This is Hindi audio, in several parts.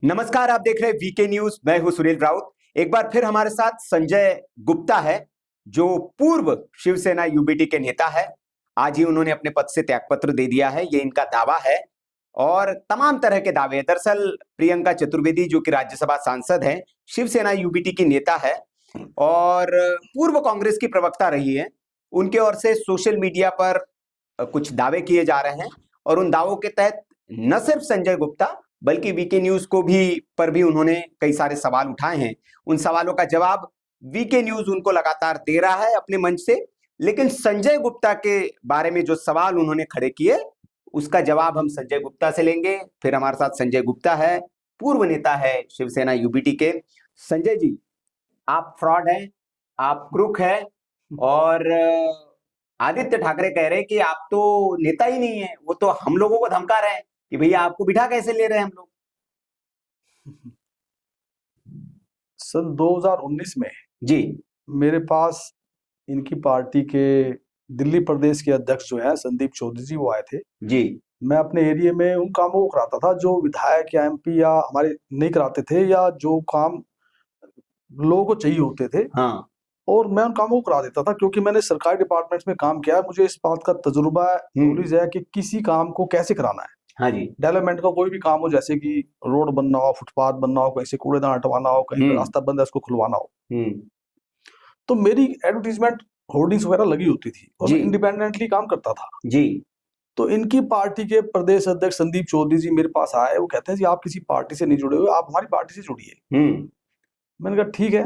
नमस्कार, आप देख रहे हैं वीके न्यूज। मैं हूं सुनील राउत। एक बार फिर हमारे साथ संजय गुप्ता है, जो पूर्व शिवसेना यूबीटी के नेता है। आज ही उन्होंने अपने पद से त्यागपत्र दे दिया है, ये इनका दावा है। और तमाम तरह के दावे। दरअसल प्रियंका चतुर्वेदी, जो कि राज्यसभा सांसद है, शिवसेना यूबीटी की नेता है और पूर्व कांग्रेस की प्रवक्ता रही है, उनके ओर से सोशल मीडिया पर कुछ दावे किए जा रहे हैं। और उन दावों के तहत न सिर्फ संजय गुप्ता बल्कि वीके न्यूज को भी उन्होंने कई सारे सवाल उठाए हैं। उन सवालों का जवाब वीके न्यूज उनको लगातार दे रहा है अपने मंच से। लेकिन संजय गुप्ता के बारे में जो सवाल उन्होंने खड़े किए, उसका जवाब हम संजय गुप्ता से लेंगे। फिर हमारे साथ संजय गुप्ता है, पूर्व नेता है शिवसेना यूबीटी के। संजय जी, आप फ्रॉड हैं, आप क्रूक हैं और आदित्य ठाकरे कह रहे हैं कि आप तो नेता ही नहीं है। वो तो हम लोगों को धमका रहे हैं कि भैया आपको बिठा कैसे ले रहे हैं हम लोग। सन 2019 में जी मेरे पास इनकी पार्टी के दिल्ली प्रदेश के अध्यक्ष जो है संदीप चौधरी जी, वो आए थे। जी मैं अपने एरिया में उन कामों को कराता था जो विधायक या एमपी या हमारे नहीं कराते थे, या जो काम लोगों को चाहिए होते थे। हाँ और मैं उन कामों को करा देता था, क्योंकि मैंने सरकारी डिपार्टमेंट्स में काम किया है। मुझे इस बात का तजुर्बा नॉलेज है कि किसी काम को कैसे कराना है। हाँ जी डेवलपमेंट का कोई भी काम हो, जैसे कि रोड बनना हो, फुटपाथ बनना हो, कहीं से कूड़ेदान हटवाना हो, कहीं पर रास्ता बंद है उसको खुलवाना हो, तो मेरी एडवर्टीजमेंट होर्डिंग्स वगैरह लगी होती थी और मैं इंडिपेंडेंटली काम करता था जी। तो इनकी पार्टी के प्रदेश अध्यक्ष संदीप चौधरी जी मेरे पास आए। वो कहते हैं जी आप किसी पार्टी से नहीं जुड़े हुए, आप हमारी पार्टी से जुड़िए। मैंने कहा ठीक है।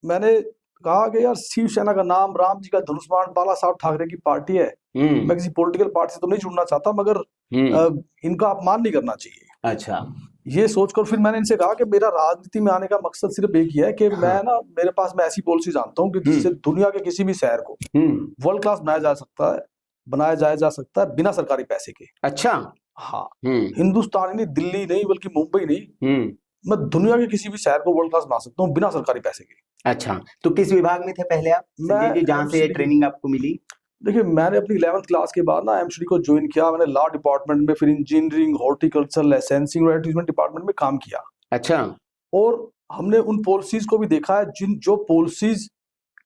मैंने कहा कि यार शिवसेना का नाम, राम जी का धनुष बाण, बाला साहब ठाकरे की पार्टी है। मैं किसी पॉलिटिकल पार्टी से तो नहीं जुड़ना चाहता, मगर इनका अपमान नहीं करना चाहिए। अच्छा, ये सोचकर फिर मैंने इनसे कहा कि मेरा राजनीति में आने का मकसद सिर्फ एक ही है कि मैं ना, मेरे पास मैं ऐसी पॉलिसी जानता हूँ कि जिससे दुनिया के किसी भी शहर को वर्ल्ड क्लास बनाया जा सकता है बिना सरकारी पैसे के। अच्छा। हाँ, हिंदुस्तान नहीं, दिल्ली नहीं, बल्कि मुंबई नहीं, मैं दुनिया के किसी भी शहर को वर्ल्ड क्लास बना सकता हूँ बिना सरकारी पैसे के। अच्छा, तो किस विभाग में थे पहले आप संजय जी, जहाँ से ये ट्रेनिंग आपको मिली? देखिए, मैंने अपनी 11th क्लास के बाद ना एमसीडी को ज्वाइन किया। मैंने लॉ डिपार्टमेंट में, फिर इंजीनियरिंग, हॉर्टिकल्चर, लाइसेंसिंग और एडवर्टाइजमेंट डिपार्टमेंट में काम किया। अच्छा। और हमने उन पॉलिसीज को भी देखा है जो पॉलिसीज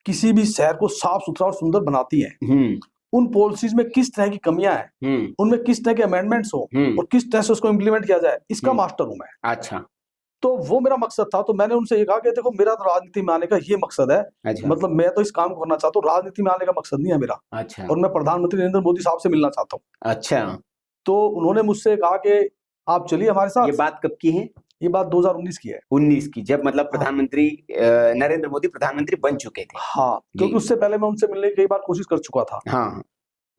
किसी भी शहर को साफ सुथरा और सुंदर बनाती हैं। उन पॉलिसीज में किस तरह की कमियां हैं, उनमें किस तरह के अमेंडमेंट्स हो और किस तरह से उसको इम्प्लीमेंट किया जाए, इसका मास्टर हूं मैं। अच्छा, तो वो मेरा मकसद था। तो मैंने उनसे ये कहा कि देखो, मेरा तो राजनीति में आने का ये मकसद है। अच्छा, मतलब मैं तो इस काम को करना चाहता हूँ, राजनीति में आने का मकसद नहीं है मेरा। अच्छा, और मैं प्रधानमंत्री नरेंद्र मोदी साहब से मिलना चाहता हूँ। अच्छा। तो उन्होंने मुझसे कहा कि आप चलिए हमारे साथ। ये बात कब की है? ये बात 2019 की है। 19 की, जब मतलब प्रधानमंत्री नरेंद्र मोदी प्रधानमंत्री बन चुके थे। हाँ, क्योंकि उससे पहले मैं उनसे मिलने की कई बार कोशिश कर चुका था। हाँ।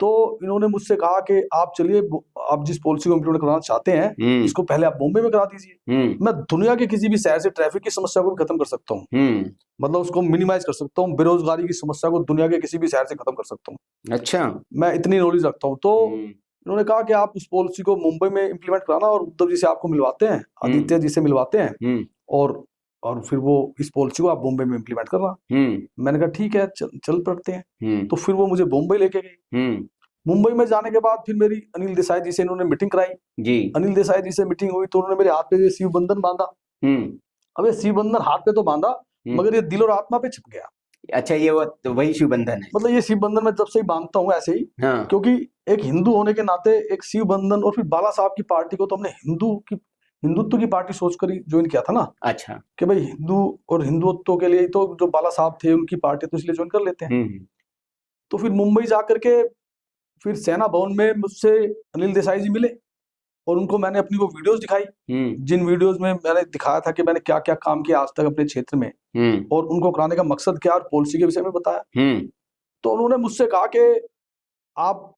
तो इन्होंने मुझसे कहा कि आप चलिए, आप जिस पॉलिसी को इम्प्लीमेंट कराना चाहते हैं, इसको पहले आप मुंबई में करा दीजिए। मैं दुनिया के किसी भी शहर से ट्रैफिक की समस्या को भी खत्म कर सकता हूँ, मतलब उसको मिनिमाइज कर सकता हूँ। बेरोजगारी की समस्या को दुनिया के किसी भी शहर से खत्म कर सकता हूँ। अच्छा, मैं इतनी नॉलेज रखता हूँ। तो इन्होंने कहा कि आप उस पॉलिसी को मुंबई में इम्प्लीमेंट कराना, और उद्धव जी से आपको मिलवाते हैं, आदित्य जी से मिलवाते हैं, और फिर वो इस पॉलिसी को आप मुंबई में इम्प्लीमेंट करना। मैंने कहा ठीक है, चल पड़ते हैं। तो फिर वो मुझे मुंबई लेके गए। मुंबई में जाने के बाद फिर मेरी अनिल देसाई जी से इन्होंने मीटिंग कराई जी। अनिल देसाई जी से मीटिंग हुई तो उन्होंने मेरे हाथ पे शिव बंधन बांधा। अब ये शिव बंधन हाथ पे तो बांधा, मगर ये दिल और आत्मा पे छिप गया। अच्छा, ये वो तो वही शिव बंधन है? मतलब ये शिव बंधन मैं जब से ही बांधता हूँ ऐसे ही। हाँ। क्योंकि एक हिंदू होने के नाते एक शिव बंधन, और फिर बाला साहब की पार्टी को तो हमने हिंदुत्व की पार्टी सोचकर ही ज्वाइन किया था ना। अच्छा, कि भाई हिंदू और हिंदुत्व के लिए तो जो बाला साहब थे उनकी पार्टी, तो इसलिए ज्वाइन कर लेते हैं। तो फिर मुंबई जाकर के फिर सेना भवन में मुझसे अनिल देसाई जी मिले, और उनको मैंने अपनी वो वीडियोस दिखाई, जिन वीडियोस में मैंने दिखाया था कि मैंने क्या क्या काम किया आज तक अपने क्षेत्र में, और उनको कराने का मकसद क्या और पॉलिसी के विषय में बताया। तो उन्होंने मुझसे कहा कि आप,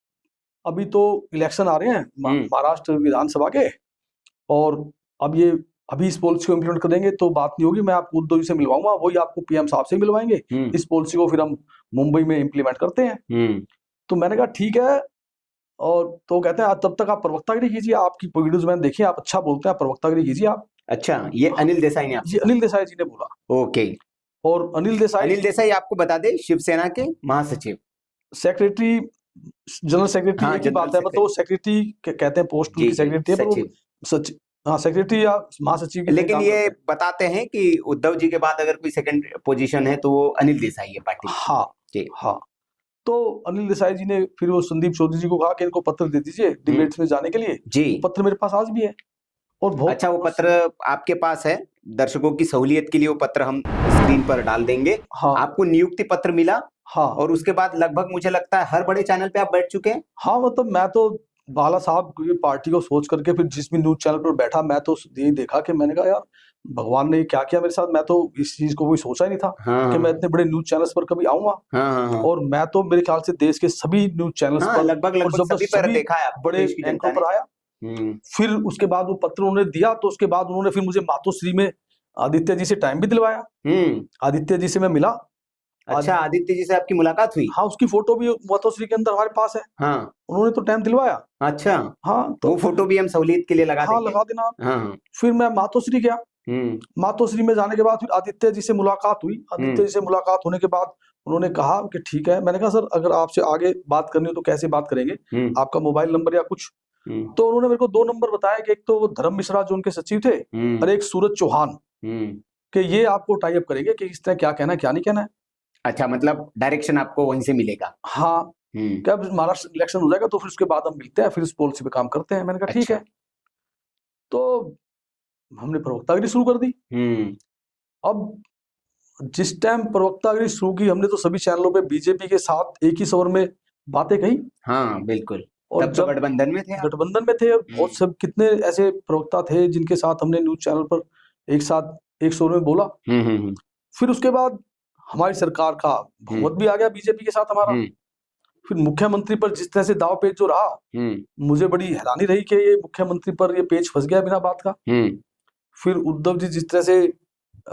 अभी तो इलेक्शन आ रहे हैं महाराष्ट्र विधानसभा के, और अभी इस पॉलिसी को इम्प्लीमेंट करेंगे तो बात नहीं होगी, मैं आपको उद्धव जी से मिलवाऊंगा, वही आपको पीएम साहब से मिलवाएंगे। इस पॉलिसी को फिर हम मुंबई में इम्प्लीमेंट करते हैं। तो मैंने कहा ठीक है। और तो कहते हैं तब तक आप प्रवक्तागिरी कीजिए, आपकी वीडियोस मैंने देखी, आप अच्छा बोलते हैं, आप प्रवक्तागिरी कीजिए आप। अच्छा, ये अनिल देसाई ने आपसे? अनिल देसाई जी ने बोला। ओके। और अनिल देसाई आपको बता दें शिवसेना के महासचिव, सेक्रेटरी, जनरल सेक्रेटरी की बात है, मतलब वो सेक्रेटरी कहते हैं, पोस्ट उनकी सेक्रेटरी है, हाँ, सेक्रेटरी या महासचिव के लेकिन काम ये करते हैं। बताते हैं कि उद्धव जी के बाद अगर कोई सेकंड पोजीशन है तो वो अनिल देसाई है पार्टी में। हाँ जी। हाँ, तो अनिल देसाई जी ने फिर वो संदीप चौधरी जी को कहा कि इनको पत्र दे दीजिए डिबेट्स में जाने के लिए। जी। वो पत्र मेरे पास आज भी है और बहुत अच्छा, वो पत्र आपके पास है? दर्शकों की सहूलियत के लिए वो पत्र हम स्क्रीन पर डाल देंगे। हाँ आपको नियुक्ति पत्र मिला हाँ और उसके बाद लगभग मुझे लगता है हर बड़े चैनल पे आप बैठ चुके हैं। हाँ, मतलब मैं तो बाला साहब की पार्टी को सोच करके फिर जिस भी न्यूज चैनल पर बैठा, मैं तो यही देखा कि मैंने कहा यार भगवान ने क्या किया मेरे साथ। मैं तो इस चीज को कोई सोचा ही नहीं था हाँ कि मैं इतने बड़े न्यूज चैनल्स पर कभी आऊंगा। हाँ। और मैं तो मेरे ख्याल से देश के सभी न्यूज चैनल्स हाँ, पर लगभग और लगभग जब सभी पर सभी देखा है आपको बड़े देश की जनता एंकरों ने। पर आया। फिर उसके बाद वो पत्र उन्होंने दिया, तो उसके बाद उन्होंने फिर मुझे मातोश्री में आदित्य जी से टाइम भी दिलवाया। आदित्य जी से मैं मिला। अच्छा, आदित्य जी से आपकी मुलाकात हुई? हाँ, उसकी फोटो भी मातोश्री के अंदर हमारे पास है। हाँ, उन्होंने तो टाइम दिलवाया। अच्छा। हाँ, तो वो फोटो भी हम सहूलियत के लिए लगा हाँ देंगे। लगा देना आप। हाँ। फिर मैं मातोश्री गया। हम्म मातोश्री में जाने के बाद फिर आदित्य जी से मुलाकात हुई। आदित्य जी से मुलाकात होने के बाद उन्होंने कहा कि ठीक है। मैंने कहा सर अगर आपसे आगे बात करनी हो तो कैसे बात करेंगे, आपका मोबाइल नंबर या कुछ। तो उन्होंने मेरे को 2 नंबर बताया कि एक तो वो धर्म मिश्रा जो उनके सचिव थे और एक सूरज चौहान, कि ये आपको टाई अप करेंगे कि इस तरह क्या कहना है क्या नहीं कहना है। अच्छा, मतलब डायरेक्शन आपको वहीं से मिलेगा। हाँ, क्या महाराष्ट्र इलेक्शन हो जाएगा तो फिर उसके बाद हम मिलते हैं, फिर इस पॉलिसी पे काम करते हैं। मैंने कहा ठीक है। तो हमने प्रवक्तागिरी शुरू कर दी। अब जिस टाइम प्रवक्तागिरी शुरू की हमने तो सभी चैनलों पे बीजेपी के साथ एक ही स्वर में बातें कही। हाँ बिल्कुल। और तब तो जब गठबंधन में थे आप। गठबंधन में थे, बहुत सब कितने ऐसे प्रवक्ता थे जिनके साथ हमने न्यूज चैनल पर एक साथ एक स्वर में बोला। फिर उसके बाद हमारी सरकार का बहुमत भी आ गया बीजेपी के साथ हमारा। फिर मुख्यमंत्री पर जिस तरह से दाव पेच जो रहा, मुझे बड़ी हैरानी रही कि ये मुख्यमंत्री पर ये पेच फंस गया बिना बात का। फिर उद्धव जी जिस तरह से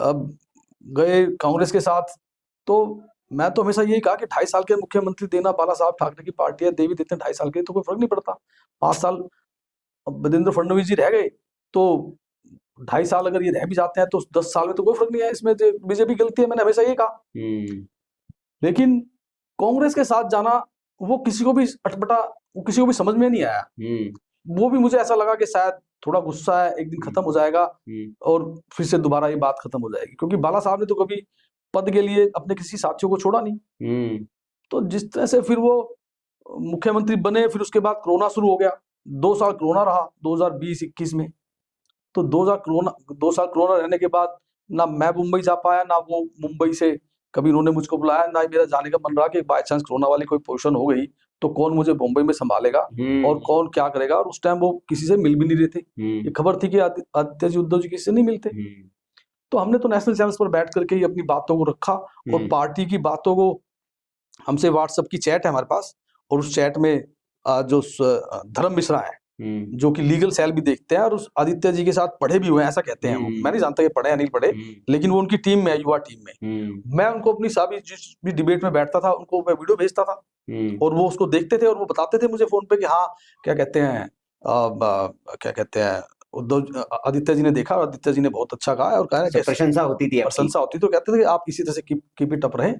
अब गए कांग्रेस के साथ, तो मैं तो हमेशा यही कहा कि 2.5 साल के मुख्यमंत्री देना, बाला साहब ठाकरे की पार्टी है, देवी देते हैं 2.5 साल के, तो कोई फर्क नहीं पड़ता। 5 साल अब देवेंद्र फडणवीस जी रह गए, तो 2.5 साल अगर ये रह भी जाते हैं तो 10 साल में तो कोई फर्क नहीं है। इसमें बीजेपी गलती है, मैंने हमेशा ये कहा। लेकिन कांग्रेस के साथ जाना वो किसी को भी अटपटा, वो किसी को भी समझ में नहीं आया। वो भी मुझे ऐसा लगा कि शायद थोड़ा गुस्सा है, एक दिन खत्म हो जाएगा और फिर से दोबारा ये बात खत्म हो जाएगी, क्योंकि बाला साहब ने तो कभी पद के लिए अपने किसी साथियों को छोड़ा नहीं। तो जिस तरह से फिर वो मुख्यमंत्री बने, फिर उसके बाद कोरोना शुरू हो गया। 2 साल कोरोना रहा 2020-21 में। तो 2 साल कोरोना रहने के बाद ना मैं मुंबई जा पाया, ना वो मुंबई से कभी उन्होंने मुझको बुलाया, ना मेरा जाने का मन रहा कि बाय चांस कोरोना वाली कोई पोजीशन हो गई तो कौन मुझे मुंबई में संभालेगा और कौन क्या करेगा। और उस टाइम वो किसी से मिल भी नहीं रहे थे। ये खबर थी कि आदित्य जी उद्धव जी किसी से नहीं मिलते। तो हमने तो नेशनल चैनल्स पर बैठ करके ही अपनी बातों को रखा और पार्टी की बातों को, हमसे व्हाट्सएप की चैट है हमारे पास, और उस चैट में जो धर्म मिश्रा है जो कि लीगल सेल भी देखते हैं और उस आदित्य जी के साथ पढ़े भी हुए हैं, ऐसा कहते हैं वो। मैं नहीं जानता कि पढ़े या नहीं पढ़े, लेकिन वो उनकी टीम में है, युवा टीम में। मैं उनको अपनी सभी जिस भी डिबेट में बैठता था उनको मैं वीडियो भेजता था और वो उसको देखते थे और वो बताते थे मुझे फोन पे कि हाँ क्या कहते हैं उद्धव आदित्य जी ने देखा और आदित्य जी ने बहुत अच्छा कहा है और कहा प्रशंसा होती थी, प्रशंसा होती। तो कहते थे कि आप इसी तरह से कीप इट अप रहे।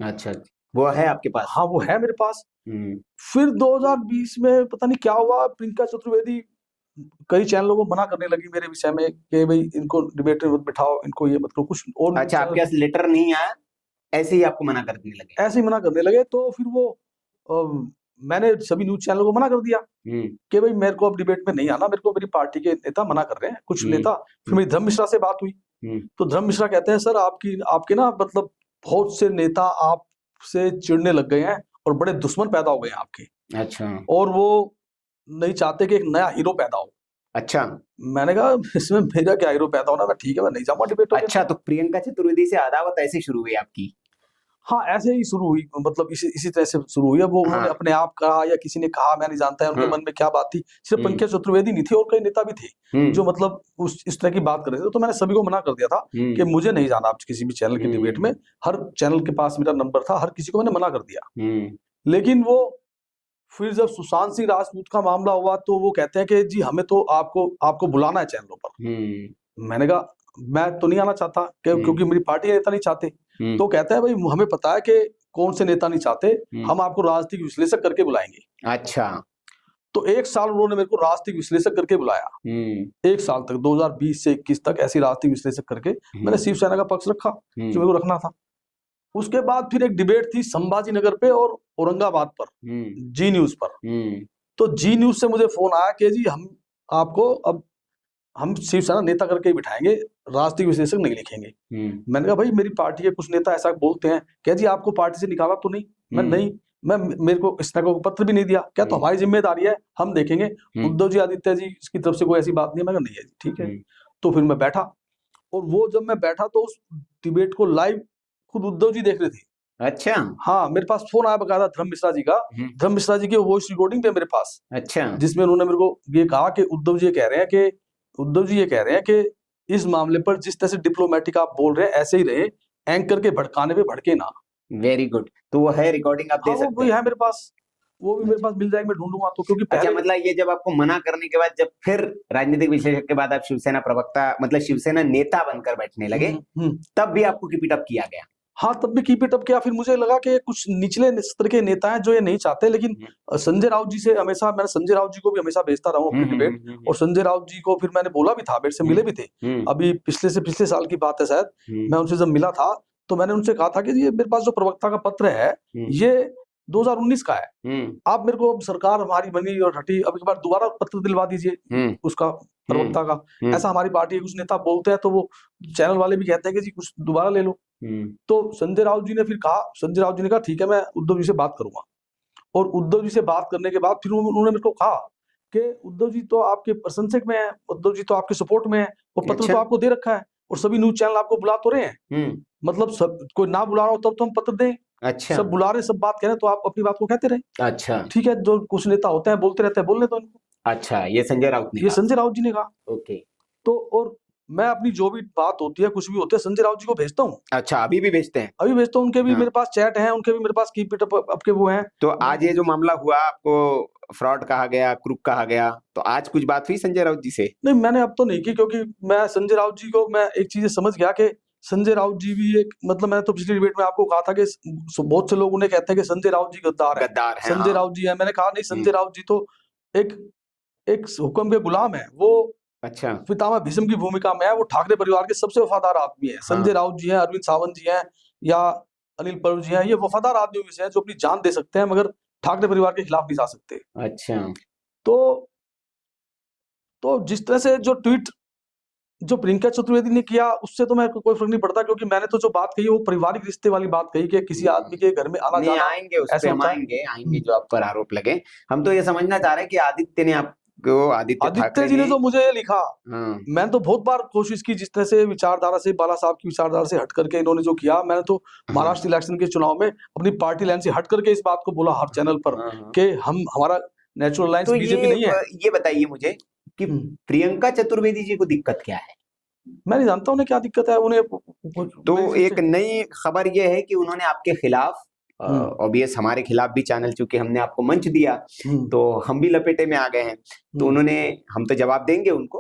अच्छा, वो है आपके पास? हाँ, वो है मेरे पास। फिर 2020 में पता नहीं क्या हुआ, प्रियंका चतुर्वेदी कई चैनलों को मना करने लगी मेरे विषय में कि भाई इनको डिबेट में मत बिठाओ, इनको ये मत करो कुछ। और अच्छा, आपके पास लेटर नहीं आया, ऐसे ही आपको मना करने लगे? ऐसे ही मना करने लगे। तो फिर वो मैंने सभी न्यूज चैनलों को मना कर दिया कि भाई मेरे को अब डिबेट में नहीं आना, मेरे को मेरी पार्टी के नेता मना कर रहे हैं, कुछ नेता। फिर मेरी धर्म मिश्रा से बात हुई तो धर्म मिश्रा कहते हैं सर आपके ना मतलब बहुत से नेता आपसे चिढ़ने लग गए हैं और बड़े दुश्मन पैदा हो गए हैं आपके। अच्छा। और वो नहीं चाहते कि एक नया हीरो पैदा हो। अच्छा। मैंने कहा इसमें मेरा क्या हीरो पैदा होना, मैं ठीक है मैं नहीं जाऊंगा डिबेट। अच्छा, तो प्रियंका चतुर्वेदी से अदावत ऐसे शुरू हुई आपकी? हाँ, ऐसे ही शुरू हुई, मतलब इसी तरह से शुरू हुई। अब वो उन्होंने अपने आप कहा या किसी ने कहा, मैं नहीं जानता है उनके मन में क्या बात थी। सिर्फ पंकज चतुर्वेदी नहीं थी और कई नेता भी थे जो मतलब इस तरह की बात कर रहे थे। तो मैंने सभी को मना कर दिया था कि मुझे नहीं जाना आप किसी भी चैनल की डिबेट में। हर चैनल के पास मेरा नंबर था, हर किसी को मैंने मना कर दिया। लेकिन वो फिर जब सुशांत सिंह राजपूत का मामला हुआ तो वो कहते हैं कि जी हमें तो आपको बुलाना है चैनलों पर। मैंने कहा मैं तो नहीं आना चाहता क्योंकि मेरी पार्टी के नेता नहीं चाहते। तो कहता है भाई हमें पता है कि कौन से नेता नहीं चाहते, हम आपको राजनीतिक विश्लेषक करके बुलाएंगे। अच्छा। तो 1 साल उन्होंने मेरे को राजनीतिक विश्लेषक करके बुलाया। 1 साल तक, 2020 से 21 तक ऐसी राजनीतिक विश्लेषक करके मैंने शिवसेना का पक्ष रखा जो मेरे को रखना था। उसके बाद फिर एक डिबेट थी संभाजी नगर पे और औरंगाबाद पर, जी न्यूज पर। तो जी न्यूज से मुझे फोन आया कि जी हम आपको अब हम शिवसेना नेता करके ही बिठाएंगे, राजनीतिक विश्लेषक नहीं लिखेंगे। मैंने कहा भाई मेरी पार्टी के कुछ नेता ऐसा बोलते हैं, क्या जी आपको पार्टी से निकाला तो नहीं? मैं नहीं, मैं मेरे को इस तरह का पत्र भी नहीं दिया। क्या तो हमारी जिम्मेदारी है, हम देखेंगे। उद्धव जी आदित्य जी की तरफ से कोई ऐसी बात नहीं है। मैं कहा नहीं है जी, ठीक है। तो फिर मैं बैठा, और वो जब मैं बैठा तो उस डिबेट को लाइव खुद उद्धव जी देख रहे थे। अच्छा। हाँ, मेरे पास फोन आया बकायदा धर्म मिश्रा जी का, धर्म मिश्रा जी की वॉइस रिकॉर्डिंग पे मेरे पास। अच्छा। जिसमें उन्होंने मेरे को ये कहा कि उद्धव जी ये कह रहे हैं कि इस मामले पर जिस तरह से डिप्लोमेटिक आप बोल रहे हैं ऐसे ही रहे, एंकर के भड़काने पे भड़के ना। Very good. तो वो है रिकॉर्डिंग, आप दे सकते हैं? है मेरे पास, वो भी मेरे पास मिल जाएगी, मैं ढूंढूंगा तो। क्योंकि अच्छा, मतलब ये जब आपको मना करने के बाद, जब फिर राजनीतिक विश्लेषक के बाद आप शिवसेना प्रवक्ता मतलब शिवसेना नेता बनकर बैठने लगे, तब भी आपको कीप इट अप किया गया? हाँ, तब भी कीप इट अप किया। फिर मुझे लगा कि कुछ निचले स्तर के नेता हैं जो ये नहीं चाहते, लेकिन संजय राउत जी से हमेशा, मैंने संजय राउत जी को भी हमेशा भेजता रहा हूँ अपनी डिबेट, और संजय राउत जी को फिर मैंने बोला भी था, मेरे से मिले भी थे। अभी पिछले साल की बात है शायद, मैं उनसे जब मिला था तो मैंने उनसे कहा था कि ये मेरे पास जो प्रवक्ता का पत्र है ये 2019 का है, आप मेरे को, अब सरकार हमारी बनी और हटी, अब एक बार दोबारा पत्र दिलवा दीजिए उसका, प्रवक्ता का। ऐसा हमारी पार्टी के कुछ नेता बोलते हैं, तो वो चैनल वाले भी कहते हैं कि जी कुछ दोबारा ले लो। तो संजय राउत जी ने फिर कहा, संजय राउत जी ने कहा ठीक है, मैं उद्धव जी से बात करूंगा। और उद्धव जी से बात करने के बाद फिर उन्होंने मेरे को कहा कि उद्धव जी तो आपके प्रशंसक में है, उद्धव जी तो आपके सपोर्ट में है, और पत्र तो आपको दे रखा है, और सभी न्यूज चैनल आपको बुला तो रहे हैं, मतलब सब कोई ना बुला रहा हो तब तो हम पत्र दें। अच्छा। सब बुला रहे, सब बात कह रहे, तो आप अपनी बात को कहते रहे। अच्छा, ठीक है, जो कुछ नेता होते हैं बोलते रहते हैं, बोलने तो इनको। अच्छा, ये संजय राउत जी ने कहा। ओके। तो और मैं अपनी जो भी बात होती है, कुछ भी होता है, संजय राउत जी को भेजता हूँ। अच्छा, अभी भी भेजते हैं? अभी भेजता हूँ, उनके भी मेरे पास चैट है, उनके भी मेरे पास कीप इट अप के वो हैं। तो आज ये जो मामला हुआ, आपको फ्रॉड कहा गया, क्रूक कहा गया, तो आज कुछ बात हुई संजय राउत जी से? नहीं, मैंने अब तो नहीं की, क्योंकि मैं संजय राउत जी को, मैं एक चीज समझ गया कि संजय राउत जी भी एक, मतलब मैंने तो पिछली डिबेट में आपको कहा था कि बहुत से लोग उन्हें कहते हैं कि संजय राउत जी गद्दार है, संजय राउत जी है। मैंने कहा नहीं, संजय राउत जी तो एक हुक्म के गुलाम है वो। अच्छा। पितामह भीष्म की भूमिका में है, वो ठाकरे परिवार के सबसे वफादार आदमी है। संजय राउत जी हैं, अरविंद सावंत जी हैं, या अनिल पर्व जी हैं, ये वफादार आदमी में से हैं जो अपनी जान दे सकते हैं, मगर ठाकरे परिवार के खिलाफ नहीं जा सकते। अच्छा। तो जिस तरह से जो ट्वीट जो प्रियंका चतुर्वेदी ने किया, उससे तो मैं कोई फर्क नहीं पड़ता, क्योंकि मैंने तो जो बात कही वो पारिवारिक रिश्ते वाली बात कही कि किसी आदमी के घर में आना जाना। आएंगे उस पे, हम आएंगे जो आप पर आरोप लगे। हम तो ये समझना चाह रहे हैं कि आदित्य ने आपको, आदित्य जी ने जो मुझे लिखा, मैंने तो बहुत बार कोशिश की, जिस तरह से विचारधारा से, बाला साहब की विचारधारा से हट करके इन्होंने जो किया, मैंने तो महाराष्ट्र इलेक्शन के चुनाव में अपनी पार्टी लाइन से हट करके इस बात को बोला हर चैनल पर कि हमारा नेचुरल लाइन बीजेपी नहीं है। ये बताइए मुझे कि प्रियंका चतुर्वेदी जी को दिक्कत क्या है? मैं नहीं जानता उन्हें क्या दिक्कत है। उन्हें तो एक नई खबर यह है कि उन्होंने आपके खिलाफ, ऑब्वियस हमारे खिलाफ भी चैनल, चूंकि हमने आपको मंच दिया तो हम भी लपेटे में आ गए हैं, तो उन्होंने, हम तो जवाब देंगे उनको,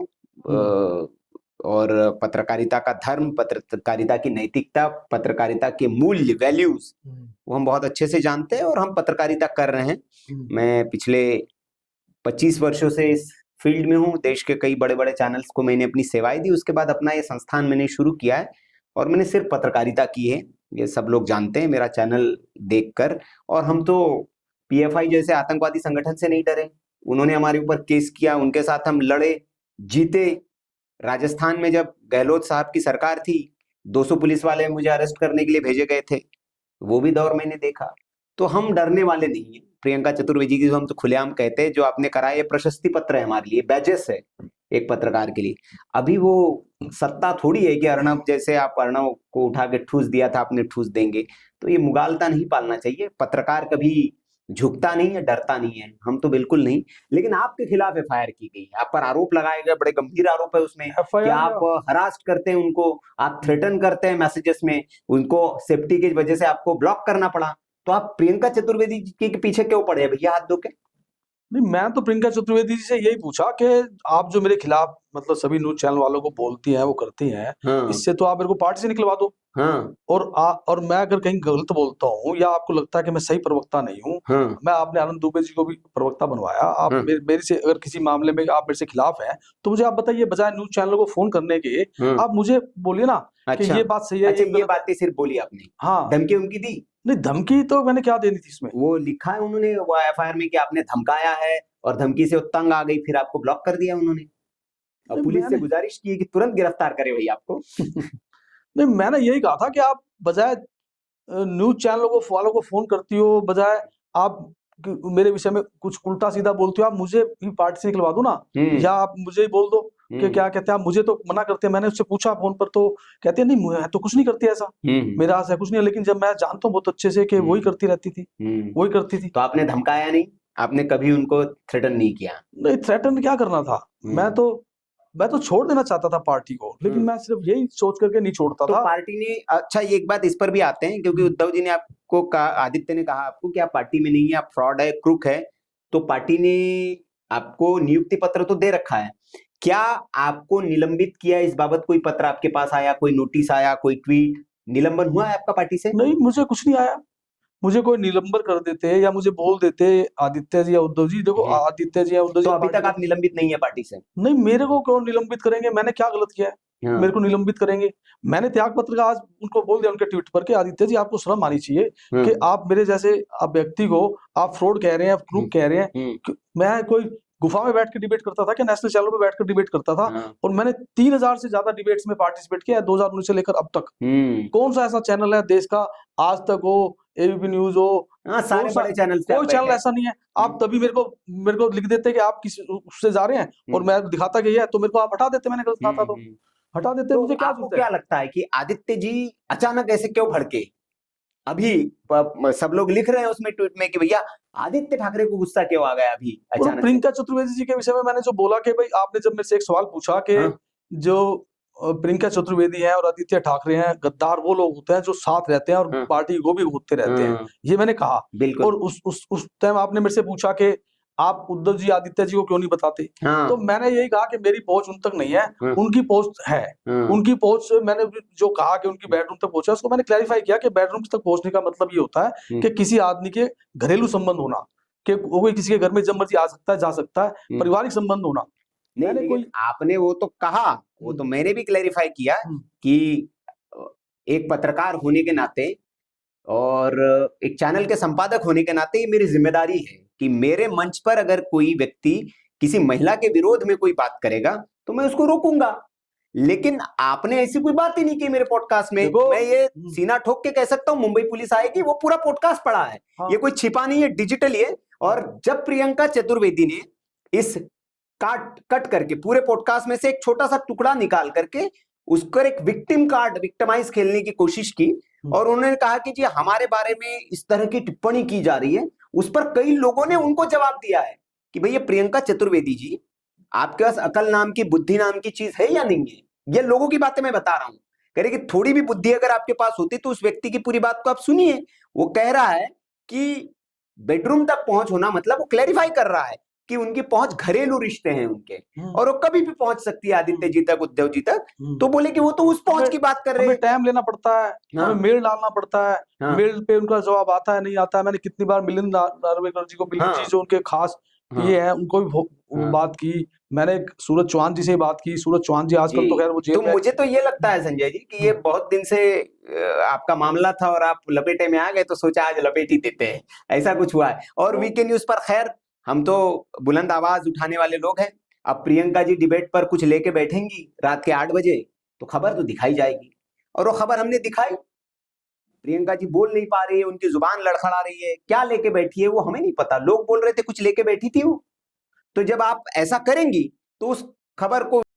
और पत्रकारिता का धर्म, पत्रकारिता की नैतिकता, पत्रकारिता के मूल्य, वैल्यूज, वो हम बहुत अच्छे से जानते हैं, और हम पत्रकारिता कर रहे हैं। मैं पिछले 25 वर्षों से इस फील्ड में हूँ, देश के कई बड़े बड़े चैनल्स को मैंने अपनी सेवाएं दी, उसके बाद अपना ये संस्थान मैंने शुरू किया है, और मैंने सिर्फ पत्रकारिता की है, ये सब लोग जानते हैं मेरा चैनल देखकर। और हम तो पीएफआई जैसे आतंकवादी संगठन से नहीं डरे, उन्होंने हमारे ऊपर केस किया, उनके साथ हम लड़े, जीते। राजस्थान में जब गहलोत साहब की सरकार थी, 200 पुलिस वाले मुझे अरेस्ट करने के लिए भेजे गए थे, वो भी दौर मैंने देखा। तो हम डरने वाले नहीं है। प्रियंका चतुर्वेदी की जो हम तो खुलेआम कहते हैं, जो आपने कराया, ये प्रशस्ति पत्र है हमारे लिए, बैजेस है एक पत्रकार के लिए। अभी वो सत्ता थोड़ी है कि अर्णब जैसे, आप अर्णब को उठा के ठूस दिया था, आपने ठूस देंगे। तो ये मुगालता नहीं पालना चाहिए। पत्रकार कभी झुकता नहीं है, डरता नहीं है, हम तो बिल्कुल नहीं। लेकिन आपके खिलाफ एफआईआर की गई, आप पर आरोप लगाए गए, बड़े गंभीर आरोप है उसमें कि आप हरास्ट करते हैं उनको, आप थ्रेटन करते हैं मैसेजेस में, उनको सेफ्टी की वजह से आपको ब्लॉक करना पड़ा। तो आप प्रियंका चतुर्वेदी के पीछे क्यों पड़े भैया हाथ धो के? नहीं, मैं तो प्रियंका चतुर्वेदी जी से यही पूछा कि आप जो मेरे खिलाफ मतलब सभी न्यूज चैनल वालों को बोलती हैं, वो करती हैं, हाँ इससे तो आप मेरे को पार्टी से निकलवा दो। हाँ और मैं अगर कहीं गलत बोलता हूँ या आपको लगता है कि मैं सही प्रवक्ता नहीं हूँ, हाँ मैं आपने आनंद दुबे जी को भी प्रवक्ता बनवाया। आप हाँ मेरे से अगर किसी मामले में आप मेरे से खिलाफ हैं, तो मुझे आप बताइए, बजाय न्यूज चैनलों को फोन करने के हाँ। आप मुझे बोलिए ना कि अच्छा ये बात सही है, अच्छा, ये ये गलत है। बातें सिर्फ बोली आपने, हाँ, धमकी उमकी दी? नहीं धमकी तो मैंने क्या देनी थी इसमें। वो लिखा है उन्होंने वो एफआईआर में कि आपने धमकाया है और धमकी से वो तंग आ गई, फिर आपको ब्लॉक कर दिया उन्होंने और नहीं पुलिस से मैंने गुजारिश की कि तुरंत गिरफ्तार करे भैया आपको। नहीं, मैंने यही कहा था कि आप बजाय न्यूज चैनलों को वालों को फोन करती हो, बजाय आप मेरे विषय में कुछ उल्टा सीधा बोलती हो, आप मुझे भी पार्टी से निकलवा दो ना, या आप मुझे ही बोल दो कि क्या कहते हैं, आप मुझे तो मना करते हैं। मैंने उससे पूछा फोन पर, तो कहते हैं नहीं मैं तो कुछ नहीं करती ऐसा, मेरा ऐसा कुछ नहीं है। लेकिन जब मैं जानता हूँ बहुत अच्छे से कि वही करती रहती थी, वही करती थी। तो आपने धमकाया नहीं, आपने कभी उनको थ्रेटन नहीं किया? नहीं, थ्रेटन क्या करना था, मैं तो छोड़ देना चाहता था पार्टी को, लेकिन मैं सिर्फ यही सोच करके नहीं छोड़ता तो था। पार्टी ने, अच्छा ये एक बात इस पर भी आते हैं, क्योंकि उद्धव जी ने आपको कहा, आदित्य ने कहा आपको कि आप पार्टी में नहीं है, आप फ्रॉड है, क्रूक है, तो पार्टी ने आपको नियुक्ति पत्र तो दे रखा है, क्या आपको निलंबित किया इस बाबत? कोई पत्र आपके पास आया, कोई नोटिस आया, कोई ट्वीट, निलंबन हुआ है आपका पार्टी से? नहीं, मुझे कुछ नहीं आया। मुझे कोई निलंबन कर देते या मुझे बोल देते आदित्य जी या उद्धव जी, देखो आदित्य जी या उद्धव जी तो अभी पार्टी तक आप निलंबित नहीं है पार्टी से? नहीं, मेरे को क्यों निलंबित करेंगे, मैंने क्या गलत किया है हाँ। मेरे को निलंबित करेंगे? मैंने त्याग पत्र का आज उनको बोल दिया उनके ट्वीट पर कि आदित्य जी आपको शर्म आनी चाहिए कि आप मेरे जैसे आप व्यक्ति को आप फ्रॉड कह रहे हैं, आप क्रूक कह रहे हैं। मैं कोई गुफा में बैठ के डिबेट करता था कि नेशनल चैनल पे बैठ कर डिबेट करता था, और मैंने 3000 से ज्यादा डिबेट्स में पार्टिसिपेट किया है 2019 से लेकर अब तक। कौन सा ऐसा चैनल है देश का, आज तक हो, एबीपी न्यूज हो, सारे बड़े चैनल कोई चैनल ऐसा नहीं है। आप तभी मेरे को लिख देते कि आप किस उससे जा रहे हैं और मैं दिखाता कि ये है, तो मेरे को आप हटा देते, मैंने गलत कहा था तो हटा देते। तो मुझे क्या आपको क्या लगता है कि आदित्य जी अचानक ऐसे क्यों भड़के? अभी सब लोग लिख रहे हैं उसमें ट्वीट में कि भैया आदित्य ठाकरे को गुस्सा क्यों आ गया अभी अचानक? प्रियंका चतुर्वेदी जी के विषय में मैंने जो बोला कि भाई आपने जब मेरे से एक सवाल पूछा कि जो प्रियंका चतुर्वेदी है और आदित्य ठाकरे हैं, गद्दार वो लोग होते हैं जो साथ रहते हैं और पार्टी को भी होते रहते हैं, ये मैंने कहा। और उस टाइम आपने मेरे से पूछा कि आप उद्धव जी आदित्य जी को क्यों नहीं बताते, तो मैंने यही कहा कि मेरी पहुंच उन तक नहीं है, उनकी पहुंच है। उनकी पहुंच मैंने जो कहा कि उनकी बेडरूम तक पहुंचा, उसको मैंने क्लैरिफाई किया कि बेडरूम तक पहुंचने का मतलब ये होता है कि किसी आदमी के घरेलू संबंध होना, कि वो कोई किसी के घर में जब मर्जी आ सकता है, जा सकता है, पारिवारिक संबंध होना। नहीं, कोई आपने वो तो कहा, वो तो मैंने भी क्लैरिफाई किया कि एक पत्रकार होने के नाते और एक चैनल के संपादक होने के नाते ये मेरी जिम्मेदारी है कि मेरे मंच पर अगर कोई व्यक्ति किसी महिला के विरोध में कोई बात करेगा तो मैं उसको रोकूंगा। लेकिन आपने ऐसी कोई बात ही नहीं की मेरे पॉडकास्ट में। मैं ये सीना ठोक के कह सकता हूं, मुंबई पुलिस आएगी, वो पूरा पॉडकास्ट पड़ा है। ये कोई छिपा नहीं है, डिजिटल है। और जब प्रियंका चतुर्वेदी ने इस कट करके पूरे पॉडकास्ट में से एक छोटा सा टुकड़ा निकाल करके उस पर एक विक्टिम कार्ड, विक्टिमाइज खेलने की कोशिश की और उन्होंने कहा कि जी हमारे बारे में इस तरह की टिप्पणी की जा रही है, उस पर कई लोगों ने उनको जवाब दिया है कि भैया प्रियंका चतुर्वेदी जी, आपके पास अकल नाम की, बुद्धि नाम की चीज है या नहीं है? ये लोगों की बातें मैं बता रहा हूं। कह रहे कि थोड़ी भी बुद्धि अगर आपके पास होती तो उस व्यक्ति की पूरी बात को आप सुनिए। वो कह रहा है कि बेडरूम तक पहुंच होना मतलब वो क्लैरिफाई कर रहा है कि उनकी पहुंच घरेलू रिश्ते हैं उनके, और वो कभी भी पहुंच सकती है आदित्य जी तक, उद्धव जी तक। तो बोले कि वो तो उस पहुंच की बात कर रहे हैं। टाइम लेना पड़ता है, हमें मेल डालना पड़ता है, मेल पे उनका जवाब आता है नहीं आता है। मैंने कितनी बार मिलिंद नार्वेकर जी को, मिलिंद जी जो उनके खास ये है, उनको भी बात की। मैंने सूरज चौहान जी से बात की। सूरज चौहान जी आजकल तो खैर वो जेल में। मुझे तो ये लगता है संजय जी कि ये बहुत दिन से आपका मामला था और आप लपेटे में आ गए, तो सोचा आज लपेट ही देते हैं, ऐसा कुछ हुआ है। और वीके न्यूज पर खैर हम तो बुलंद आवाज उठाने वाले लोग हैं। अब प्रियंका जी डिबेट पर कुछ लेके बैठेंगी रात के 8 बजे तो खबर तो दिखाई जाएगी, और वो खबर हमने दिखाई। प्रियंका जी बोल नहीं पा रही है, उनकी जुबान लड़खड़ा रही है, क्या लेके बैठी है वो हमें नहीं पता। लोग बोल रहे थे कुछ लेके बैठी थी वो। तो जब आप ऐसा करेंगी तो उस खबर को